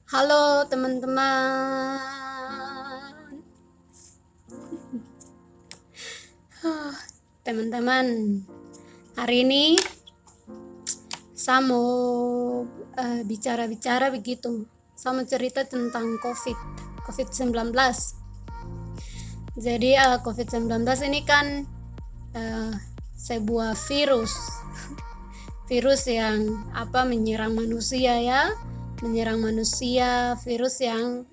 Halo teman-teman. Teman-teman, hari ini saya mau bicara-bicara begitu. Saya mau cerita tentang COVID-19. Jadi COVID-19 ini kan sebuah virus yang menyerang manusia ya, virus yang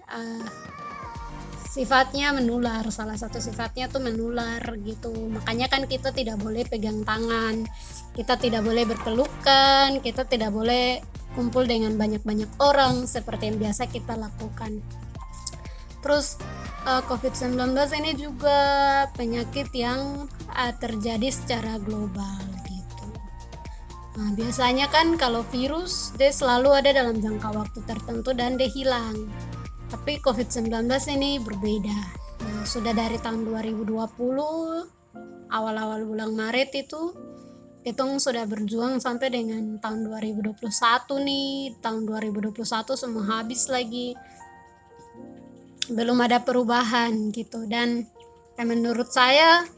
sifatnya menular. Salah satu sifatnya tuh menular gitu. Makanya kan kita tidak boleh pegang tangan, kita tidak boleh berpelukan, kita tidak boleh kumpul dengan banyak-banyak orang seperti yang biasa kita lakukan. Terus COVID-19 ini juga penyakit yang terjadi secara global gitu. Nah, biasanya kan kalau virus dia selalu ada dalam jangka waktu tertentu dan dia hilang. Tapi COVID-19 ini berbeda. Nah, sudah dari tahun 2020, awal-awal bulan Maret itu, hitung sudah berjuang sampai dengan tahun 2021 nih. Tahun 2021 semua habis lagi. Belum ada perubahan gitu. Dan menurut saya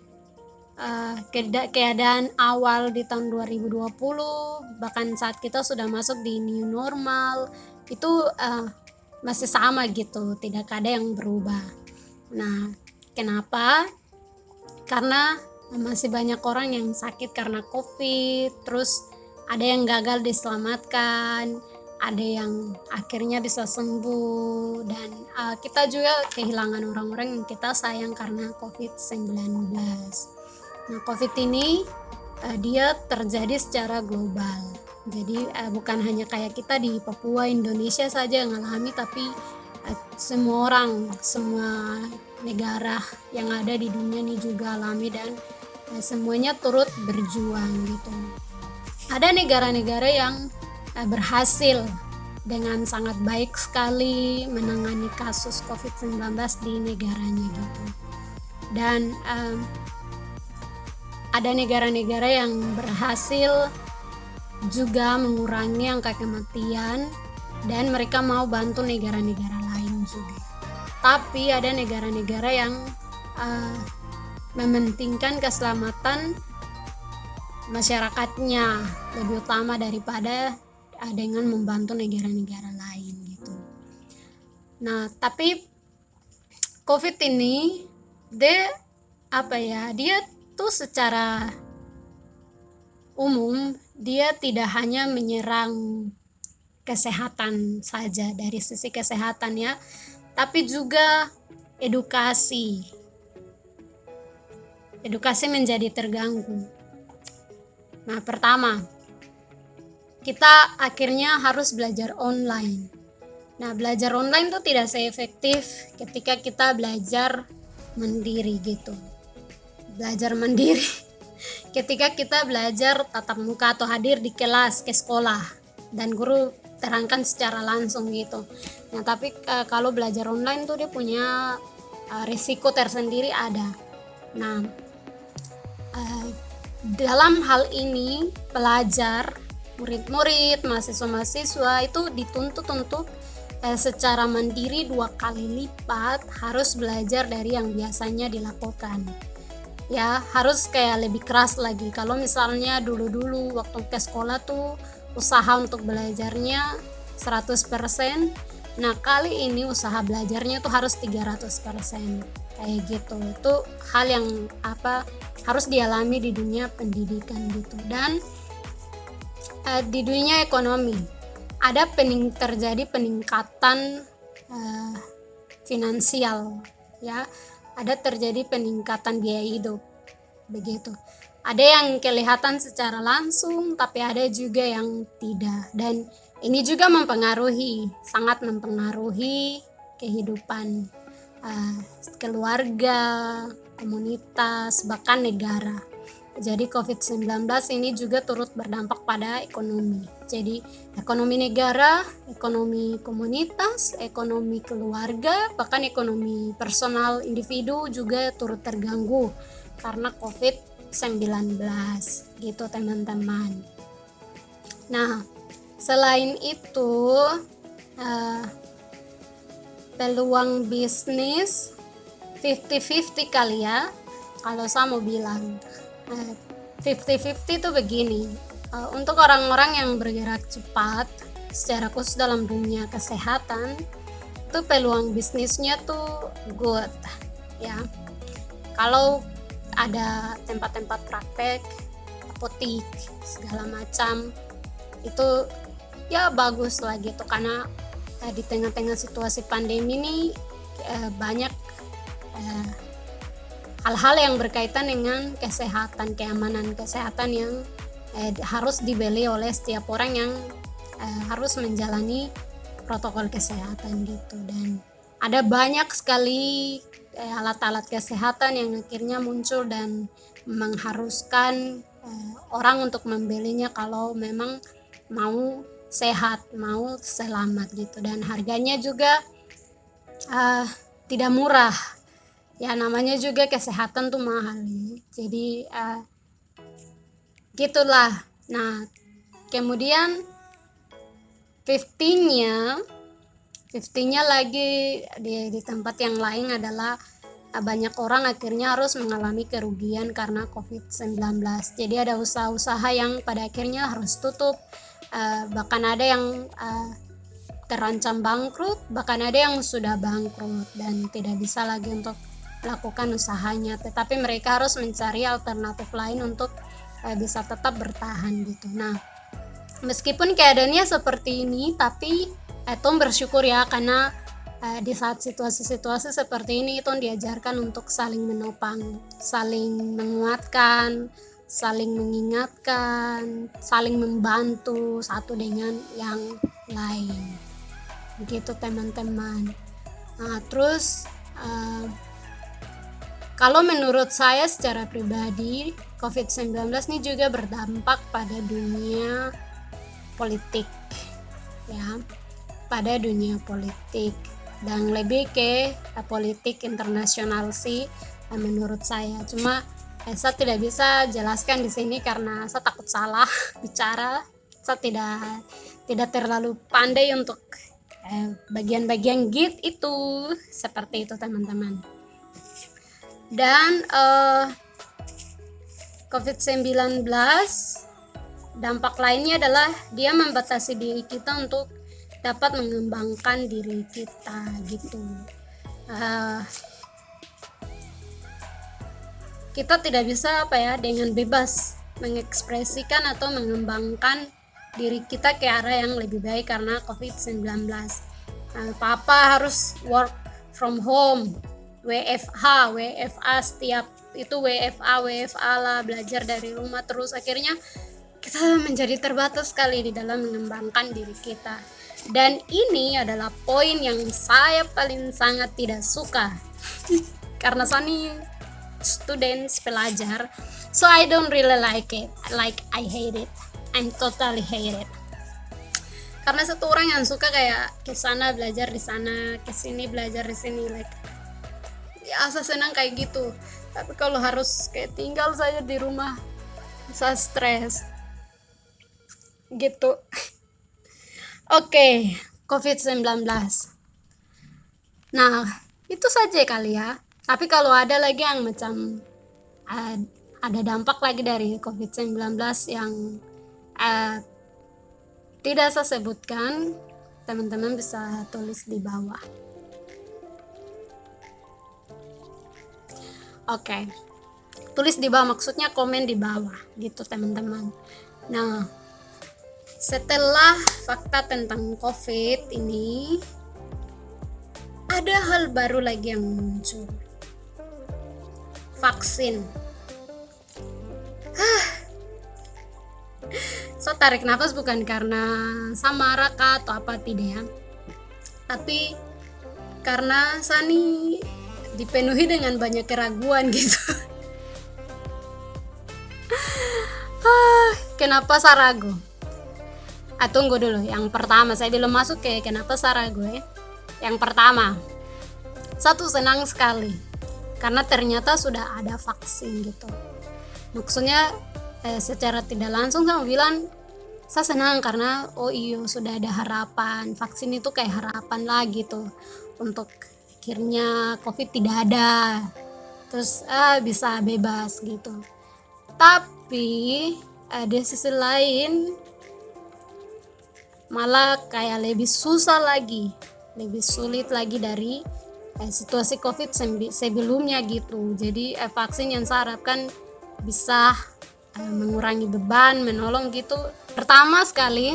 keadaan awal di tahun 2020, bahkan saat kita sudah masuk di new normal, itu masih sama gitu, tidak ada yang berubah. Nah, kenapa? Karena masih banyak orang yang sakit karena COVID, terus ada yang gagal diselamatkan, ada yang akhirnya bisa sembuh, dan kita juga kehilangan orang-orang yang kita sayang karena COVID-19. Nah, COVID ini dia terjadi secara global. Jadi bukan hanya kayak kita di Papua, Indonesia saja yang alami, tapi semua orang, semua negara yang ada di dunia ini juga alami, dan semuanya turut berjuang gitu. Ada negara-negara yang berhasil dengan sangat baik sekali menangani kasus COVID-19 di negaranya gitu. Dan ada negara-negara yang berhasil juga mengurangi angka kematian, dan mereka mau bantu negara-negara lain juga. Tapi ada negara-negara yang mementingkan keselamatan masyarakatnya lebih utama daripada dengan membantu negara-negara lain gitu. Nah, tapi COVID ini dia tuh secara umum dia tidak hanya menyerang kesehatan saja dari sisi kesehatan ya, tapi juga edukasi menjadi terganggu. Nah, pertama, kita akhirnya harus belajar online. Nah, belajar online tuh tidak seefektif ketika kita belajar mandiri gitu. Belajar mandiri ketika kita belajar tatap muka atau hadir di kelas, ke sekolah, dan guru terangkan secara langsung gitu. Nah, tapi kalau belajar online tuh dia punya risiko tersendiri ada. Nah, dalam hal ini pelajar, murid-murid, mahasiswa-mahasiswa itu dituntut untuk secara mandiri 2 kali lipat harus belajar dari yang biasanya dilakukan. Ya, harus kayak lebih keras lagi. Kalau misalnya dulu-dulu waktu ke sekolah tuh usaha untuk belajarnya 100%, nah kali ini usaha belajarnya tuh harus 300%. Kayak gitu. Itu hal yang harus dialami di dunia pendidikan gitu. Dan di dunia ekonomi ada terjadi peningkatan finansial ya. Ada terjadi peningkatan biaya hidup begitu. Ada yang kelihatan secara langsung, tapi ada juga yang tidak, dan ini juga sangat mempengaruhi kehidupan keluarga, komunitas, bahkan negara. Jadi COVID-19 ini juga turut berdampak pada ekonomi. Jadi ekonomi negara, ekonomi komunitas, ekonomi keluarga, bahkan ekonomi personal individu juga turut terganggu karena COVID-19 gitu teman-teman. Nah, selain itu peluang bisnis 50-50 kali ya, kalau saya mau bilang. 50-50 itu begini, untuk orang-orang yang bergerak cepat secara khusus dalam dunia kesehatan, itu peluang bisnisnya tuh good ya. Kalau ada tempat-tempat praktek, apotik, segala macam, itu ya bagus lah gitu, karena di tengah-tengah situasi pandemi ini banyak hal-hal yang berkaitan dengan kesehatan, keamanan kesehatan yang harus dibeli oleh setiap orang yang harus menjalani protokol kesehatan gitu. Dan ada banyak sekali alat-alat kesehatan yang akhirnya muncul dan mengharuskan orang untuk membelinya kalau memang mau sehat, mau selamat gitu. Dan harganya juga tidak murah ya, namanya juga kesehatan tuh mahal ya. Jadi gitulah. Nah, kemudian 50-nya lagi di tempat yang lain adalah banyak orang akhirnya harus mengalami kerugian karena COVID-19. Jadi ada usaha-usaha yang pada akhirnya harus tutup, bahkan ada yang terancam bangkrut, bahkan ada yang sudah bangkrut dan tidak bisa lagi untuk melakukan usahanya, tetapi mereka harus mencari alternatif lain untuk bisa tetap bertahan gitu. Nah, meskipun keadaannya seperti ini, tapi Tom bersyukur ya, karena di saat situasi-situasi seperti ini Tom diajarkan untuk saling menopang, saling menguatkan, saling mengingatkan, saling membantu satu dengan yang lain gitu teman-teman. Nah, terus kalau menurut saya secara pribadi, COVID-19 ini juga berdampak pada dunia politik ya, pada dunia politik, dan lebih ke politik internasional sih menurut saya. Cuma saya tidak bisa jelaskan di sini karena saya takut salah bicara. Saya tidak terlalu pandai untuk bagian-bagian git itu, seperti itu teman-teman. Dan COVID-19 dampak lainnya adalah dia membatasi diri kita untuk dapat mengembangkan diri kita gitu. Kita tidak bisa dengan bebas mengekspresikan atau mengembangkan diri kita ke arah yang lebih baik karena COVID-19. Papa harus work from home, WFH setiap itu WFA lah, belajar dari rumah terus. Akhirnya kita menjadi terbatas sekali di dalam mengembangkan diri kita. Dan ini adalah poin yang saya paling sangat tidak suka karena saya ini students, pelajar, so I don't really like it, like I hate it, I'm totally hate it. Karena satu orang yang suka kayak ke sana belajar di sana, ke sini belajar di sini, like ya saya senang kayak gitu. Tapi kalau harus kayak tinggal saja di rumah, saya stres gitu. Oke, COVID-19. Nah, itu saja kali ya. Tapi kalau ada lagi yang macam ada dampak lagi dari COVID-19 yang tidak saya sebutkan, teman-teman bisa tulis di bawah. Oke. Tulis di bawah, maksudnya komen di bawah gitu teman-teman. Nah, setelah fakta tentang COVID ini, ada hal baru lagi yang muncul. Vaksin. So tarik nafas bukan karena saya marah kah atau apa, tidak ya. Tapi karena saya nih dipenuhi dengan banyak keraguan gitu. Kenapa saya ragu? Tunggu dulu, yang pertama saya belum masuk ke kenapa saya ragu ya. Yang pertama, satu senang sekali karena ternyata sudah ada vaksin gitu. Maksudnya secara tidak langsung saya bilang saya senang karena oh iya sudah ada harapan, vaksin itu kayak harapan lagi tuh untuk akhirnya COVID tidak ada, terus bisa bebas gitu. Tapi di sisi lain malah kayak lebih susah lagi, lebih sulit lagi dari situasi COVID sebelumnya gitu. Jadi vaksin yang saya harapkan bisa mengurangi beban, menolong gitu. Pertama sekali,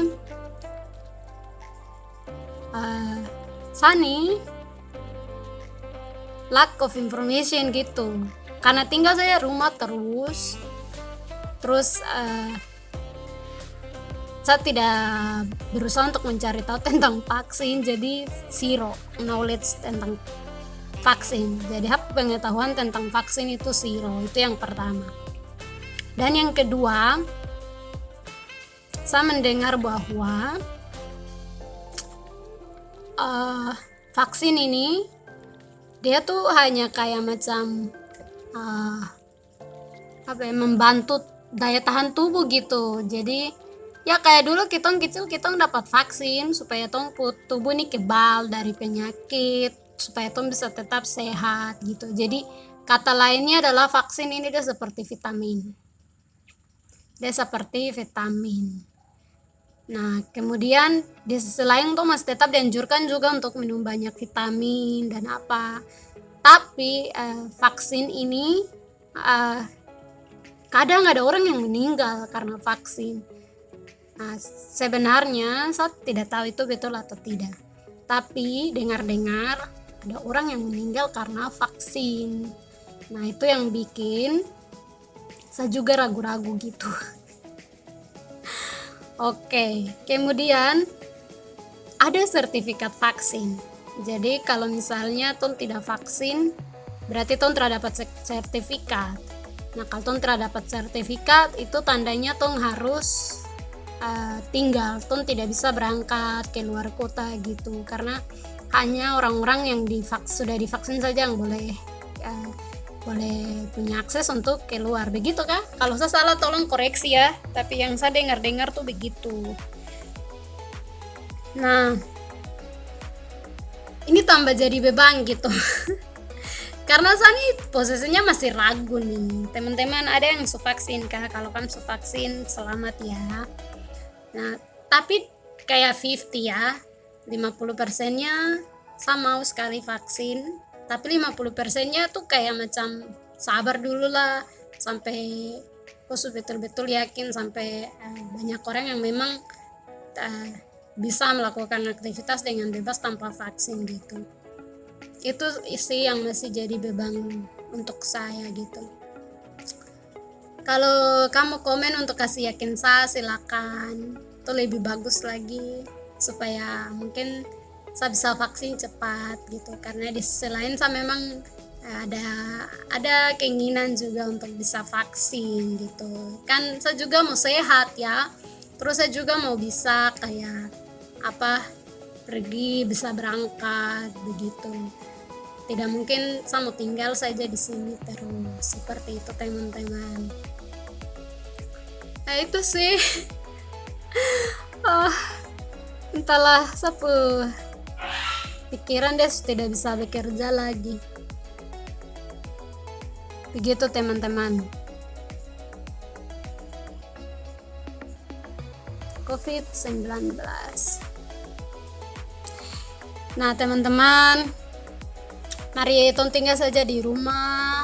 Sani lack of information gitu. Karena tinggal saya rumah terus saya tidak berusaha untuk mencari tahu tentang vaksin, jadi zero knowledge tentang vaksin. Jadi pengetahuan tentang vaksin itu zero, itu yang pertama. Dan yang kedua, saya mendengar bahwa vaksin ini dia tuh hanya kayak macam membantu daya tahan tubuh gitu. Jadi ya kayak dulu kita kecil kita dapat vaksin supaya tubuh ini kebal dari penyakit, supaya bisa tetap sehat gitu. Jadi kata lainnya adalah vaksin ini dia seperti vitamin. Nah, kemudian di sisi lain masih tetap dianjurkan juga untuk minum banyak vitamin dan apa. Tapi vaksin ini kadang ada orang yang meninggal karena vaksin. Nah, sebenarnya saya tidak tahu itu betul atau tidak. Tapi dengar-dengar ada orang yang meninggal karena vaksin. Nah, itu yang bikin saya juga ragu-ragu gitu. Oke, kemudian ada sertifikat vaksin. Jadi kalau misalnya tidak vaksin, berarti tidak dapat sertifikat. Nah, kalau tidak dapat sertifikat, itu tandanya harus tinggal, tidak bisa berangkat ke luar kota gitu. Karena hanya orang-orang yang sudah divaksin saja yang boleh punya akses untuk keluar, begitu kah? Kalau saya salah tolong koreksi ya, tapi yang saya dengar tuh begitu. Nah, ini tambah jadi beban gitu. Karena saya nih posisinya masih ragu nih. Teman-teman ada yang vaksin kah? Kalau kan vaksin selamat ya. Nah, tapi kayak 50 ya. 50%-nya saya mau sekali vaksin. Tapi 50%-nya tuh kayak macam sabar dulu lah sampai betul-betul yakin, sampai banyak orang yang memang bisa melakukan aktivitas dengan bebas tanpa vaksin gitu. Itu sih yang masih jadi beban untuk saya gitu. Kalau kamu komen untuk kasih yakin saya, silakan, itu lebih bagus lagi supaya mungkin saya bisa vaksin cepat gitu. Karena di sisi lain saya memang ada keinginan juga untuk bisa vaksin gitu. Kan saya juga mau sehat ya. Terus saya juga mau bisa kayak pergi, bisa berangkat begitu. Tidak mungkin saya mau tinggal saja di sini terus. Seperti itu teman-teman. Nah, itu sih. Entahlah, pikiran dia tidak bisa bekerja lagi. Begitu teman-teman. COVID-19. Nah teman-teman, mari tinggal saja di rumah,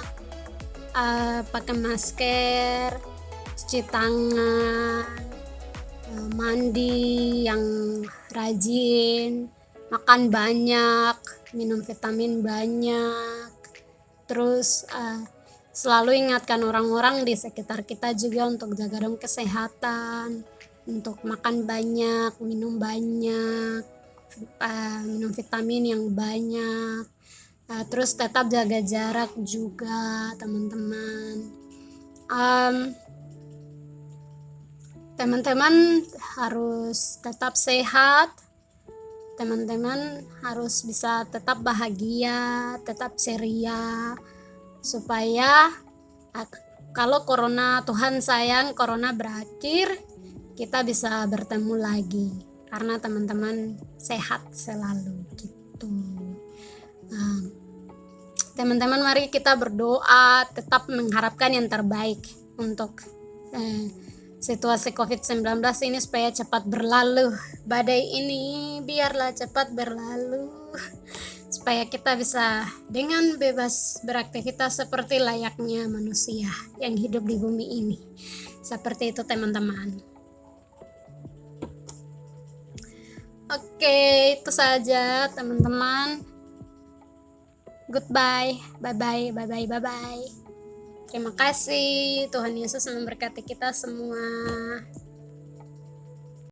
pakai masker, cuci tangan, mandi yang rajin, makan banyak, minum vitamin banyak, terus selalu ingatkan orang-orang di sekitar kita juga untuk jaga dong kesehatan, untuk makan banyak, minum banyak, minum vitamin yang banyak, terus tetap jaga jarak juga teman-teman. Teman-teman harus tetap sehat, teman-teman harus bisa tetap bahagia, tetap ceria, supaya kalau corona, Tuhan sayang corona berakhir, kita bisa bertemu lagi, karena teman-teman sehat selalu gitu. Teman-teman, mari kita berdoa, tetap mengharapkan yang terbaik untuk situasi COVID-19 ini supaya cepat berlalu. Badai ini biarlah cepat berlalu, supaya kita bisa dengan bebas beraktivitas seperti layaknya manusia yang hidup di bumi ini. Seperti itu teman-teman. Oke, itu saja teman-teman. Goodbye, bye-bye, bye-bye, bye-bye. Terima kasih, Tuhan Yesus memberkati kita semua.